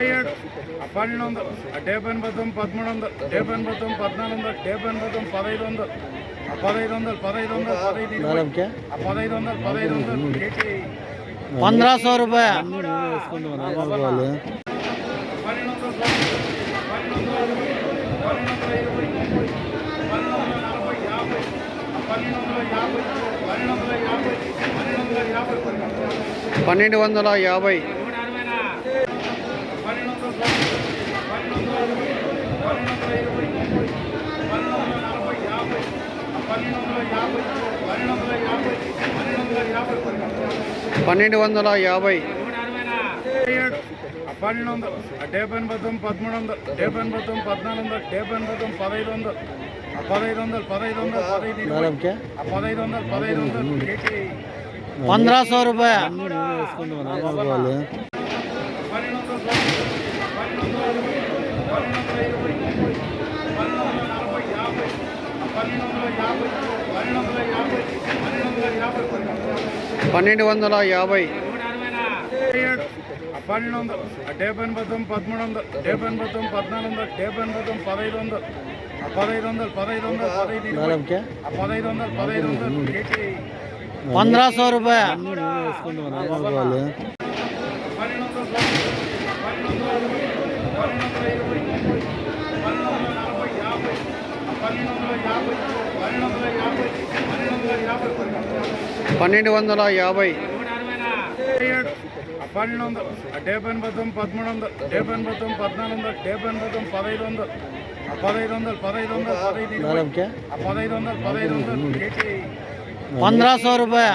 1200, 13 1300, 13 1400, 13 1500, 1500, 1500 रुपये పన్నెండు 1250 1250 1200, 13 1300, 13 1400, 13 1500, 1500, 1500 रुपये పన్నెండు 1250 1200, 13 1300, 13 1400, 13 1500, 1500, 1500 रुपये పన్నెండు 1250 1200, 13 1300, 13 1400, 13 1500, 1500, 1500 रुपये